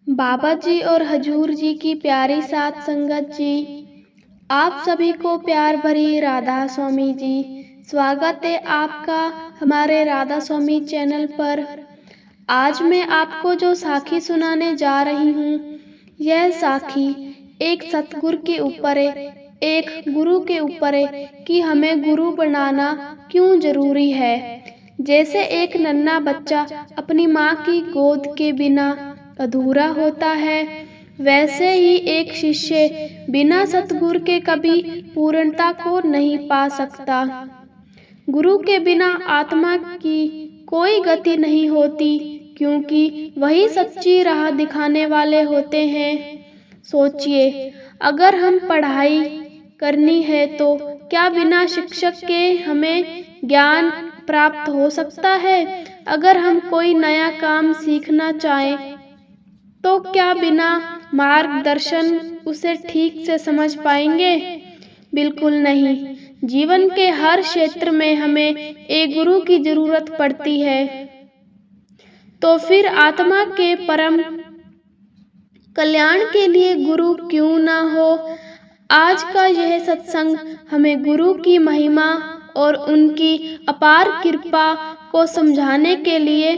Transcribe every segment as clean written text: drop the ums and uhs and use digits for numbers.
बाबा जी और हजूर जी की प्यारी सात संगत जी, आप सभी को प्यार भरी राधा स्वामी जी। स्वागत है आपका हमारे राधा स्वामी चैनल पर। आज मैं आपको जो साखी सुनाने जा रही हूँ, यह साखी एक सतगुरु के ऊपर है, एक गुरु के ऊपर है कि हमें गुरु बनाना क्यों जरूरी है। जैसे एक नन्हा बच्चा अपनी माँ की गोद के बिना अधूरा होता है, वैसे ही एक शिष्य बिना सतगुरु के कभी पूर्णता को नहीं पा सकता। गुरु के बिना आत्मा की कोई गति नहीं होती, क्योंकि वही सच्ची राह दिखाने वाले होते हैं। सोचिए, अगर हम पढ़ाई करनी है तो क्या बिना शिक्षक के हमें ज्ञान प्राप्त हो सकता है? अगर हम कोई नया काम सीखना चाहें तो क्या बिना मार्गदर्शन उसे ठीक से समझ पाएंगे? बिल्कुल नहीं। जीवन के हर क्षेत्र में हमें एक गुरु की जरूरत पड़ती है। तो फिर आत्मा के परम कल्याण के लिए गुरु क्यों ना हो? आज का यह सत्संग हमें गुरु की महिमा और उनकी अपार कृपा को समझाने के लिए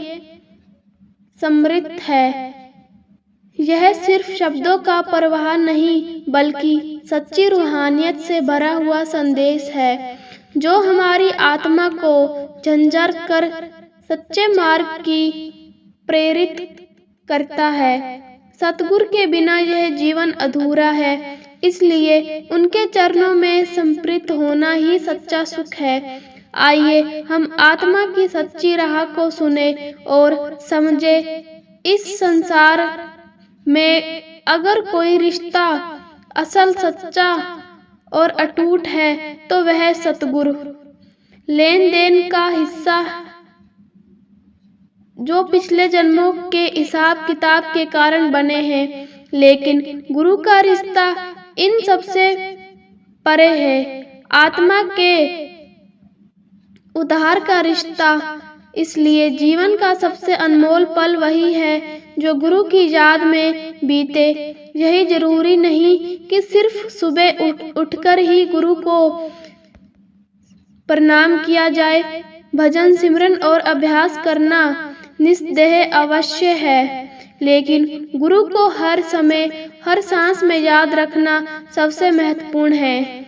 समर्पित है। यह सिर्फ शब्दों का प्रवाह नहीं, बल्कि सच्ची रूहानियत से भरा हुआ संदेश है, जो हमारी आत्मा को झंझार कर सच्चे मार्ग की प्रेरित करता है। सतगुरु के बिना यह जीवन अधूरा है, इसलिए उनके चरणों में समर्पित होना ही सच्चा सुख है। आइए हम आत्मा की सच्ची राह को सुने और समझे। इस संसार में अगर कोई रिश्ता असल, सच्चा और अटूट है तो वह सतगुरु लेन देन का हिस्सा, जो पिछले जन्मों के हिसाब किताब के कारण बने हैं। लेकिन गुरु का रिश्ता इन सबसे परे है। आत्मा के उद्धार का रिश्ता। इसलिए जीवन का सबसे अनमोल पल वही है जो गुरु की याद में बीते। यही जरूरी नहीं कि सिर्फ सुबह उठकर ही गुरु को प्रणाम किया जाए। भजन, सिमरन और अभ्यास करना निस्संदेह अवश्य है, लेकिन गुरु को हर समय, हर सांस में याद रखना सबसे महत्वपूर्ण है।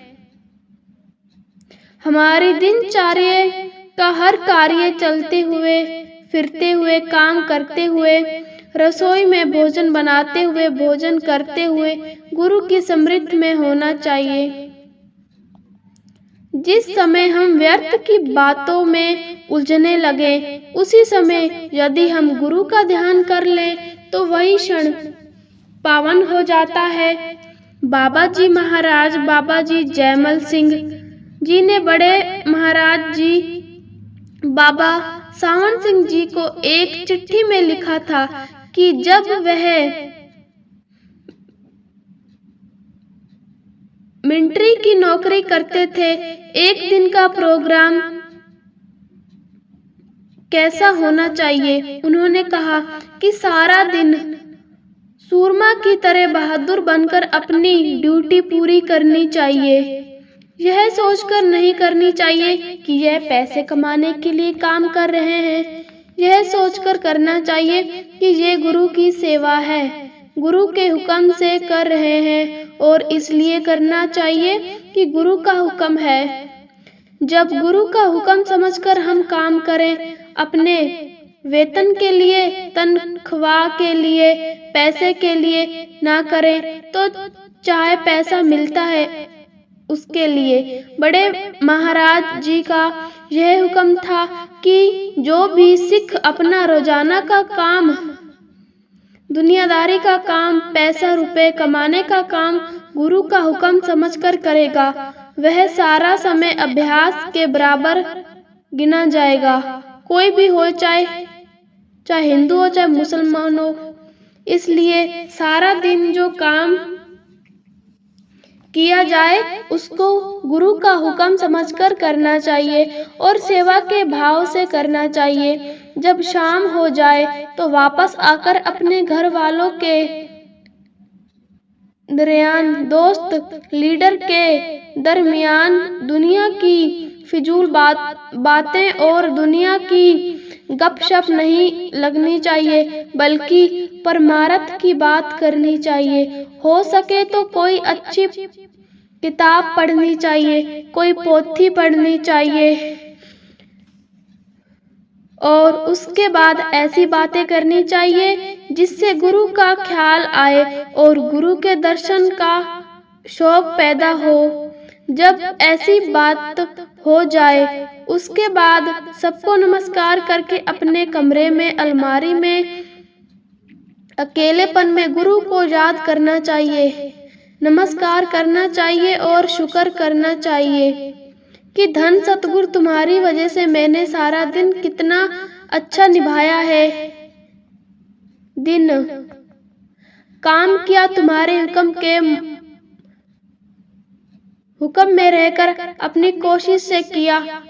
हमारी दिनचर्या का हर कार्य चलते हुए, फिरते हुए, काम करते हुए, रसोई में भोजन बनाते हुए, भोजन करते हुए गुरु की स्मृति में होना चाहिए। जिस समय हम व्यर्थ की बातों में उलझने लगे, उसी समय यदि हम गुरु का ध्यान कर लें तो वही क्षण पावन हो जाता है। बाबा जी महाराज बाबा जी जयमल सिंह जी ने बड़े महाराज जी बाबा सावन सिंह जी को एक चिट्ठी में लिखा था कि जब वह मिलिट्री की नौकरी करते थे, एक दिन का प्रोग्राम कैसा होना चाहिए। उन्होंने कहा कि सारा दिन सूरमा की तरह बहादुर बनकर अपनी ड्यूटी पूरी करनी चाहिए। यह सोचकर नहीं करनी चाहिए कि यह पैसे कमाने के लिए काम कर रहे हैं। यह सोचकर करना चाहिए कि यह गुरु की सेवा है, गुरु के हुक्म से कर रहे हैं, और इसलिए करना चाहिए कि गुरु का हुक्म है। जब गुरु का हुक्म समझकर हम काम करें, अपने वेतन के लिए, तनख्वाह के लिए, पैसे के लिए ना करें, तो चाहे पैसा मिलता है उसके लिए। बड़े महाराज जी का यह हुक्म था कि जो भी सिख अपना रोजाना का काम, दुनियादारी का काम, पैसा रुपए कमाने का काम गुरु का हुक्म समझकर करेगा, वह सारा समय अभ्यास के बराबर गिना जाएगा। कोई भी हो, चाहे हिंदू हो, चाहे मुसलमान हो। इसलिए सारा दिन जो काम किया जाए उसको गुरु का हुक्म समझकर करना चाहिए और सेवा के भाव से करना चाहिए। जब शाम हो जाए तो वापस आकर अपने घर वालों के दरमियान, दोस्त लीडर के दरमियान दुनिया की फिजूल बातें और दुनिया की गपशप नहीं लगनी चाहिए, बल्कि परमार्थ की बात करनी चाहिए। हो सके तो कोई अच्छी किताब पढ़नी चाहिए, कोई पोथी पढ़नी चाहिए और उसके बाद ऐसी बातें करनी चाहिए जिससे गुरु का ख्याल आए और गुरु के दर्शन का शौक पैदा हो। जब ऐसी बात हो जाए उसके बाद सबको नमस्कार करके अपने कमरे में अलमारी में अकेलेपन में गुरु को याद करना चाहिए, नमस्कार करना चाहिए और शुक्र करना चाहिए कि धन सतगुरु तुम्हारी वजह से मैंने सारा दिन कितना अच्छा निभाया है, दिन काम किया, तुम्हारे हुक्म में रहकर अपनी कोशिश से किया।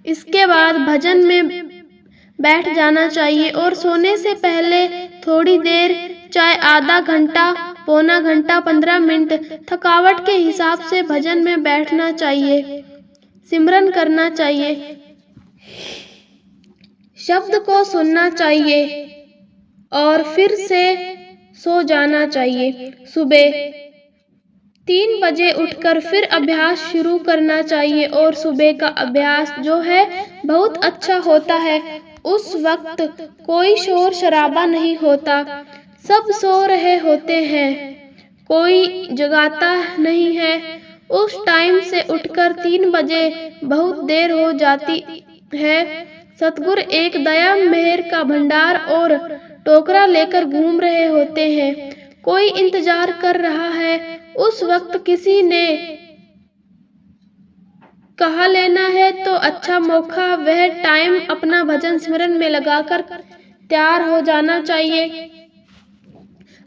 इसके बाद भजन में बैठ जाना चाहिए और सोने से पहले थोड़ी देर, चाहे आधा घंटा, पौना घंटा, 15 मिनट थकावट के हिसाब से भजन में बैठना चाहिए, सिमरन करना चाहिए, शब्द को सुनना चाहिए और फिर से सो जाना चाहिए। सुबह 3 बजे उठकर फिर अभ्यास शुरू करना चाहिए और सुबह का अभ्यास जो है बहुत अच्छा होता है। उस वक्त कोई शोर शराबा नहीं होता, सब सो रहे होते हैं, कोई जगाता नहीं है। उस टाइम से उठकर 3 बजे बहुत देर हो जाती है। सतगुरु एक दया मेहर का भंडार और टोकरा लेकर घूम रहे होते हैं, कोई इंतजार कर रहा है। उस वक्त किसी ने कहा लेना है तो अच्छा मौका, वह टाइम अपना भजन स्मरण में लगाकर तैयार हो जाना चाहिए।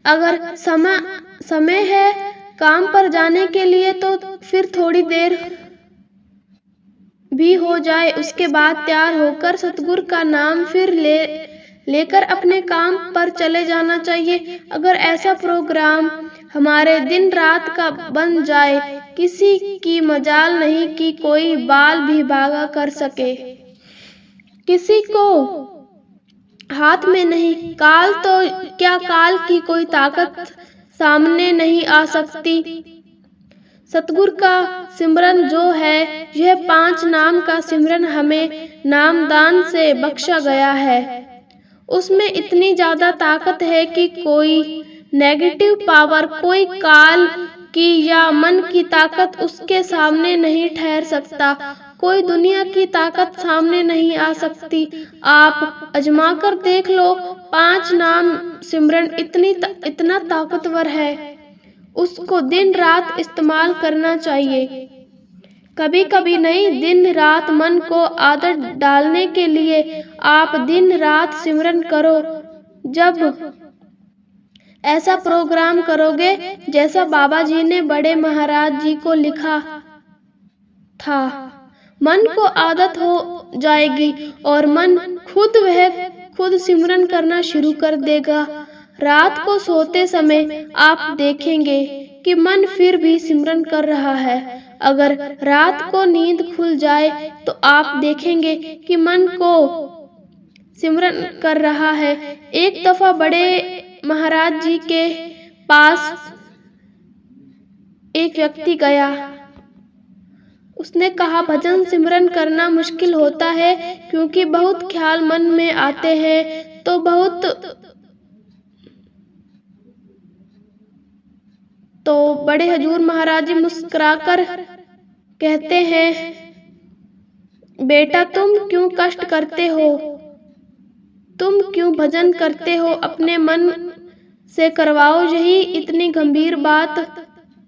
अगर समय है काम पर जाने के लिए तो फिर थोड़ी देर भी हो जाए, उसके बाद तैयार होकर सतगुरु का नाम फिर लेकर अपने काम पर चले जाना चाहिए। अगर ऐसा प्रोग्राम हमारे दिन रात का बन जाए, किसी की मजाल नहीं कि कोई बाल भी भागा कर सके, किसी को हाथ में नहीं, काल तो क्या काल की कोई ताकत सामने नहीं आ सकती। सतगुरु का सिमरन जो है, यह 5 नाम का सिमरन हमें नामदान से बख्शा गया है। उसमें इतनी ज्यादा ताकत है कि कोई नेगेटिव पावर, कोई काल की या मन की ताकत उसके सामने नहीं ठहर सकता, कोई दुनिया की ताकत सामने नहीं आ सकती। आप आजमा कर देख लो, 5 नाम सिमरन इतना ताकतवर है, उसको दिन रात इस्तेमाल करना चाहिए। कभी कभी नहीं, दिन रात मन को आदत डालने के लिए आप दिन रात सिमरन करो। जब ऐसा प्रोग्राम करोगे जैसा बाबा जी ने बड़े महाराज जी को लिखा था, मन को आदत हो जाएगी और मन खुद सिमरन करना शुरू कर देगा। रात को सोते समय आप देखेंगे कि मन फिर भी सिमरन कर रहा है। अगर रात को नींद खुल जाए तो आप देखेंगे कि मन को सिमरन कर रहा है। एक दफा बड़े महाराज जी के पास एक व्यक्ति गया, उसने कहा भजन सिमरन करना मुश्किल होता है क्योंकि बहुत ख्याल मन में आते हैं। तो बड़े हजूर महाराज जी मुस्कुराकर कहते हैं, बेटा तुम क्यों कष्ट करते हो, तुम क्यों भजन करते हो, अपने मन से करवाओ। यही इतनी गंभीर बात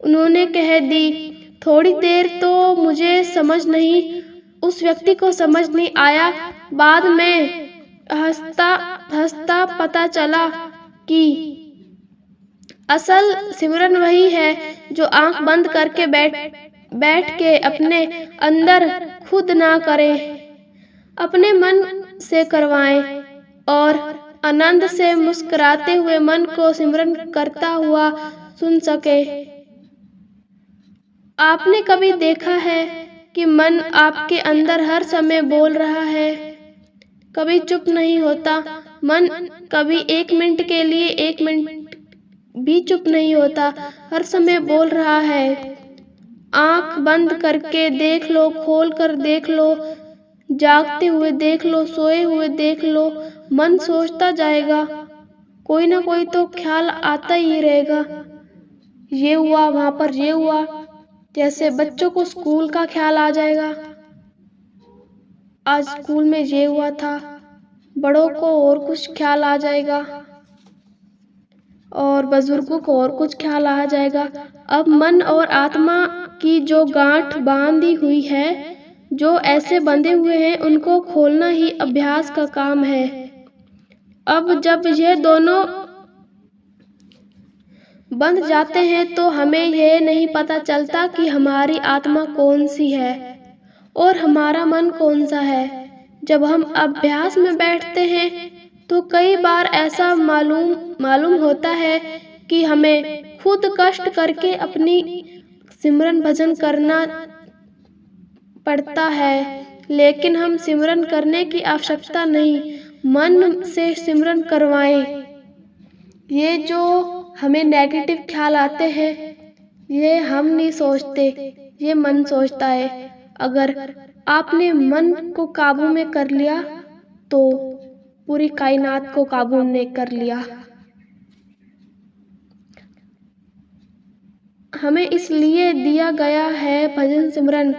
उन्होंने कह दी। थोड़ी देर तो मुझे समझ नहीं, उस व्यक्ति को समझ नहीं आया। बाद में हंसता पता चला कि असल सिमरन वही है जो आंख बंद करके बैठ के अपने अंदर खुद ना करे, अपने मन से करवाएं और आनंद से मुस्कुराते हुए मन को सिमरन करता हुआ सुन सके। आपने कभी देखा है कि मन आपके अंदर हर समय बोल रहा है, कभी चुप नहीं होता। मन कभी 1 मिनट के लिए 1 मिनट भी चुप नहीं होता, हर समय बोल रहा है। आंख बंद करके देख लो, खोल कर देख लो, जागते हुए देख लो, सोए हुए देख लो, मन सोचता जाएगा, कोई ना कोई तो ख्याल आता ही रहेगा। ये हुआ, वहां पर ये हुआ, जैसे बच्चों को स्कूल का ख्याल आ जाएगा, आज स्कूल में ये हुआ था। बड़ों को और कुछ ख्याल आ जाएगा और बुजुर्गों को और कुछ ख्याल आ जाएगा। अब मन और आत्मा की जो गांठ बांधी हुई है, जो ऐसे बंधे हुए हैं, उनको खोलना ही अभ्यास का काम है। अब जब ये दोनों बंध जाते हैं तो हमें यह नहीं पता चलता कि हमारी आत्मा कौन सी है और हमारा मन कौन सा है। जब हम अभ्यास में बैठते हैं तो कई बार ऐसा मालूम होता है कि हमें खुद कष्ट करके अपनी सिमरन भजन करना पड़ता है, लेकिन हम सिमरन करने की आवश्यकता नहीं, मन से सिमरन करवाएं। ये जो हमें नेगेटिव ख्याल आते हैं, ये हम नहीं सोचते, ये मन सोचता है। अगर आपने मन को काबू में कर लिया तो पूरी कायनात को काबू में कर लिया। हमें इसलिए दिया गया है भजन सिमरन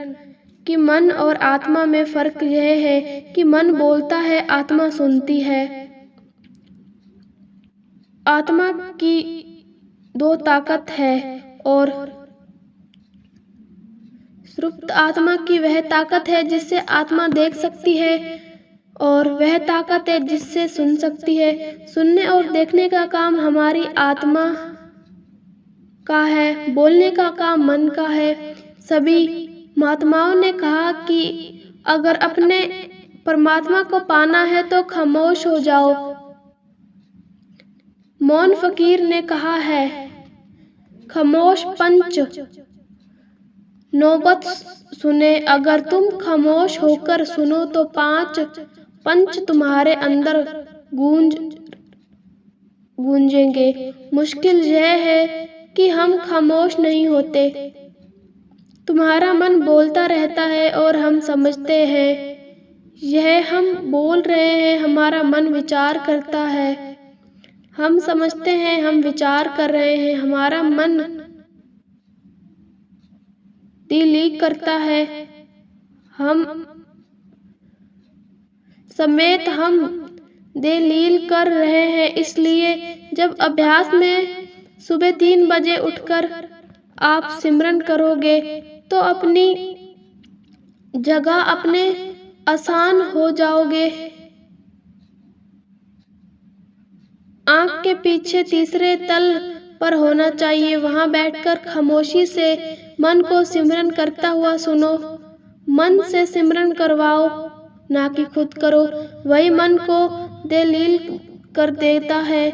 कि मन और आत्मा में फर्क यह है कि मन बोलता है, आत्मा सुनती है। आत्मा की 2 ताकत है और सुप्त आत्मा की वह ताकत है जिससे आत्मा देख सकती है और वह ताकत है जिससे सुन सकती है। सुनने और देखने का काम हमारी आत्मा का है, बोलने का काम मन का है। सभी महात्माओं ने कहा कि अगर अपने परमात्मा को पाना है तो खामोश हो जाओ। मौन फकीर ने कहा है, खामोश पंच नौबत सुने, अगर तुम खामोश होकर सुनो तो 5 पंच तुम्हारे अंदर गूंजेंगे। मुश्किल यह है कि हम खामोश नहीं होते। तुम्हारा मन बोलता रहता है और हम समझते हैं यह हम बोल रहे हैं, हमारा मन विचार करता है। हम समझते हैं हम विचार कर रहे हैं, हमारा मन दिलीक करता है। हम समेत हम दलील कर रहे हैं। इसलिए जब अभ्यास में सुबह 3 बजे उठकर आप सिमरन करोगे तो अपनी जगह अपने आसान हो जाओगे। आंख के पीछे तीसरे तल पर होना चाहिए, वहां बैठकर खामोशी से मन को सिमरन करता हुआ सुनो। मन से सिमरन करवाओ, ना कि खुद करो। वही मन को दलील कर देता है,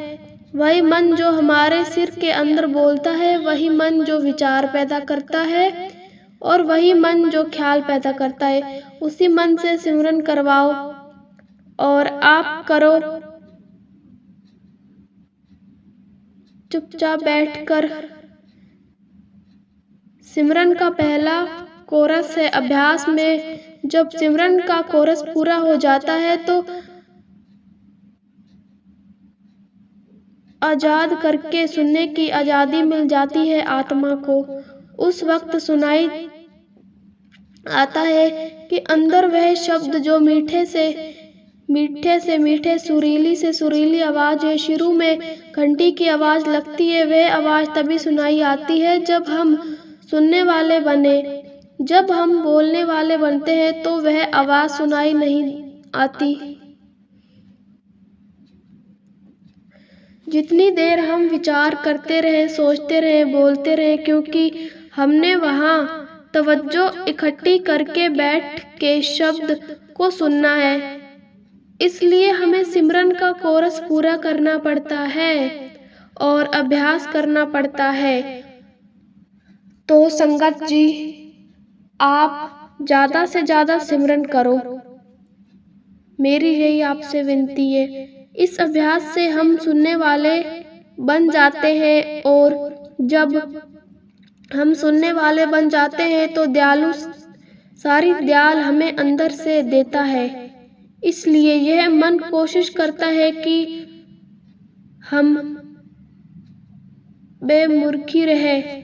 वही मन जो हमारे सिर के अंदर बोलता है, वही मन जो विचार पैदा करता है और वही मन जो ख्याल पैदा करता है। उसी मन से सिमरन करवाओ और आप करो। चुपचाप बैठकर सिमरन का पहला कोरस है। अभ्यास में जब सिमरन का कोरस पूरा हो जाता है तो आजाद करके सुनने की आजादी मिल जाती है आत्मा को। उस वक्त सुनाई आता है कि अंदर वह शब्द जो मीठे से मीठे, सुरीली से सुरीली आवाज है। शुरू में घंटी की आवाज लगती है, वह आवाज तभी सुनाई आती है जब हम सुनने वाले बने। जब हम बोलने वाले बनते हैं तो वह आवाज सुनाई नहीं आती। जितनी देर हम विचार करते रहे, सोचते रहे, बोलते रहे, क्योंकि हमने वहाँ तवज्जो इकट्ठी करके बैठ के शब्द को सुनना है, इसलिए हमें सिमरन का कोरस पूरा करना पड़ता है और अभ्यास करना पड़ता है। तो संगत जी, आप ज़्यादा से ज़्यादा सिमरन करो, मेरी यही आपसे विनती है। इस अभ्यास से हम सुनने वाले बन जाते हैं, और जब हम सुनने वाले बन जाते हैं तो दयालु सारी दयाल हमें अंदर से देता है। इसलिए यह मन कोशिश करता है कि हम बेमुर्खी रहे।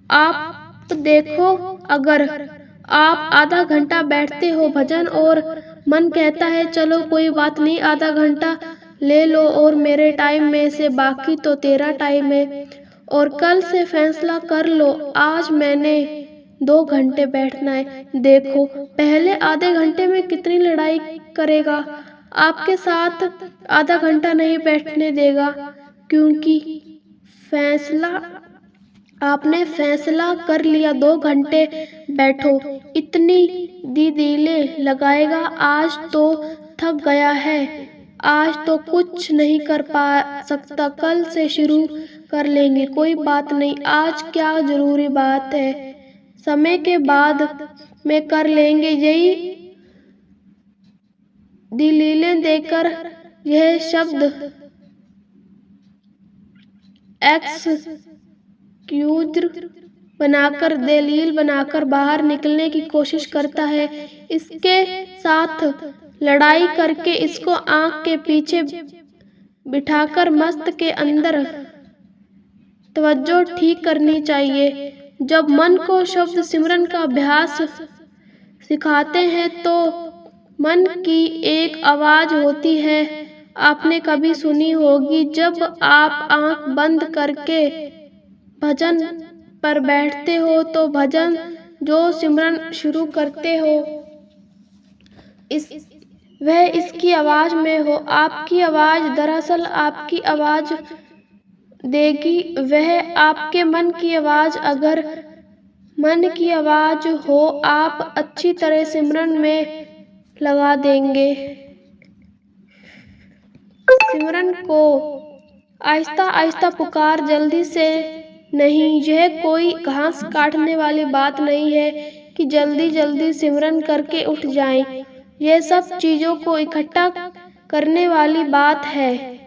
आप देखो, अगर आप आधा घंटा बैठते हो भजन और मन कहता है चलो कोई बात नहीं, आधा घंटा ले लो और मेरे टाइम में से बाकी तो तेरा टाइम है, और कल से फैसला कर लो आज मैंने 2 घंटे बैठना है। देखो, पहले आधे घंटे में कितनी लड़ाई करेगा, आपके साथ आधा घंटा नहीं बैठने देगा, क्योंकि आपने फैसला कर लिया 2 घंटे बैठो। इतनी दीदीले लगाएगा, आज तो थक गया है, आज तो कुछ नहीं कर पा सकता, कल से शुरू कर लेंगे, कोई बात नहीं, आज क्या जरूरी बात है, समय के बाद में कर लेंगे। यही दलीलें देकर यह शब्द एक्सक्यूज बनाकर, दलील बनाकर बाहर निकलने की कोशिश करता है। इसके साथ लड़ाई करके इसको आंख के पीछे बिठाकर मस्त के अंदर तवज्जो ठीक करनी चाहिए। जब मन को शब्द सिमरन का अभ्यास सिखाते हैं तो मन की एक आवाज होती है, आपने कभी सुनी होगी, जब आप आंख बंद करके भजन पर बैठते हो तो भजन जो सिमरन शुरू करते हो वह इसकी आवाज में हो। आपकी आवाज दरअसल आपकी आवाज देगी, वह आपके मन की आवाज। अगर मन की आवाज हो, आप अच्छी तरह सिमरन में लगा देंगे। सिमरन को आहिस्ता आहिस्ता पुकार, जल्दी से नहीं। यह कोई घास काटने वाली बात नहीं है कि जल्दी जल्दी सिमरन करके उठ जाएं। यह सब चीजों को इकट्ठा करने वाली बात है।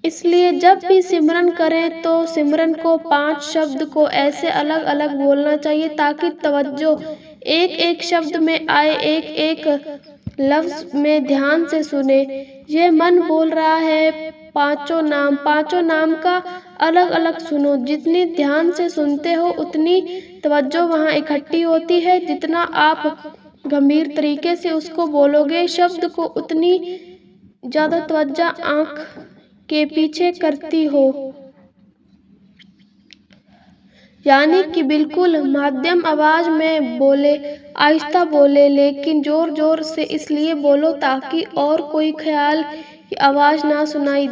इसलिए जब भी सिमरन करें तो सिमरन को 5 शब्द को ऐसे अलग अलग बोलना चाहिए ताकि तवज्जो एक एक शब्द में आए, एक एक लफ्ज में ध्यान से सुने। यह मन बोल रहा है पांचों नाम का अलग अलग सुनो। जितनी ध्यान से सुनते हो उतनी तवज्जो वहाँ इकट्ठी होती है। जितना आप गंभीर तरीके से उसको बोलोगे शब्द को, उतनी ज्यादा तवज्जो आँख के पीछे करती हो। यानी कि बिल्कुल मध्यम आवाज में बोले, आहिस्ता बोले, लेकिन जोर जोर से इसलिए बोलो ताकि और कोई ख्याल की आवाज ना सुनाई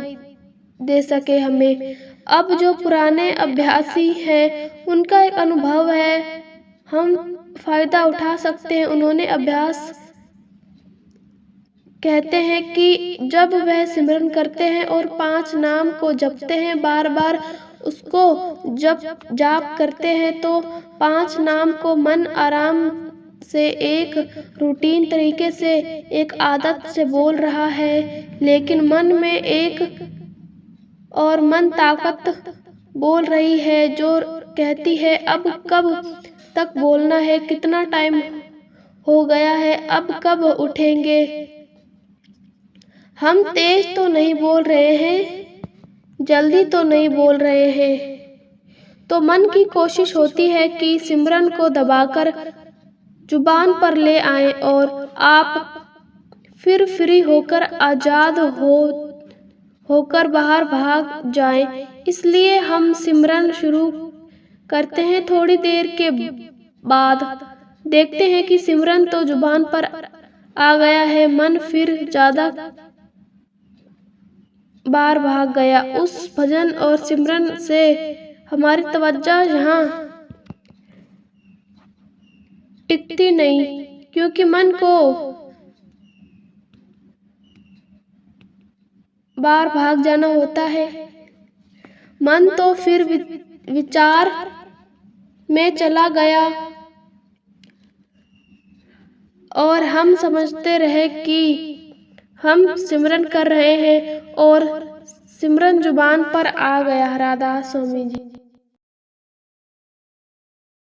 दे सके हमें। अब जो पुराने अभ्यासी हैं उनका एक अनुभव है, हम फायदा उठा सकते हैं। उन्होंने अभ्यास कहते हैं कि जब वह सिमरन करते हैं और 5 नाम को जपते हैं, बार बार उसको जाप करते हैं, तो 5 नाम को मन आराम से एक रूटीन तरीके से एक आदत से बोल रहा है, लेकिन मन में एक और मन ताकत बोल रही है जो कहती है अब कब तक बोलना है, कितना टाइम हो गया है, अब कब उठेंगे। हम तेज तो नहीं बोल रहे हैं, जल्दी तो नहीं बोल रहे हैं। तो मन की कोशिश होती है कि सिमरन को दबाकर जुबान पर ले आएं और आप फिर फ्री होकर आजाद होकर बाहर भाग जाएं। इसलिए हम सिमरन शुरू करते हैं, थोड़ी देर के बाद देखते हैं कि सिमरन तो जुबान पर आ गया है, मन फिर ज्यादा बार भाग गया। उस भजन और सिमरन से हमारी तवज्जो यहाँ टिकती नहीं, क्योंकि मन को बार भाग जाना होता है। मन तो फिर विचार में चला गया और हम समझते रहे कि हम सिमरन कर रहे हैं और सिमरन जुबान पर आ गया। राधा स्वामी जी।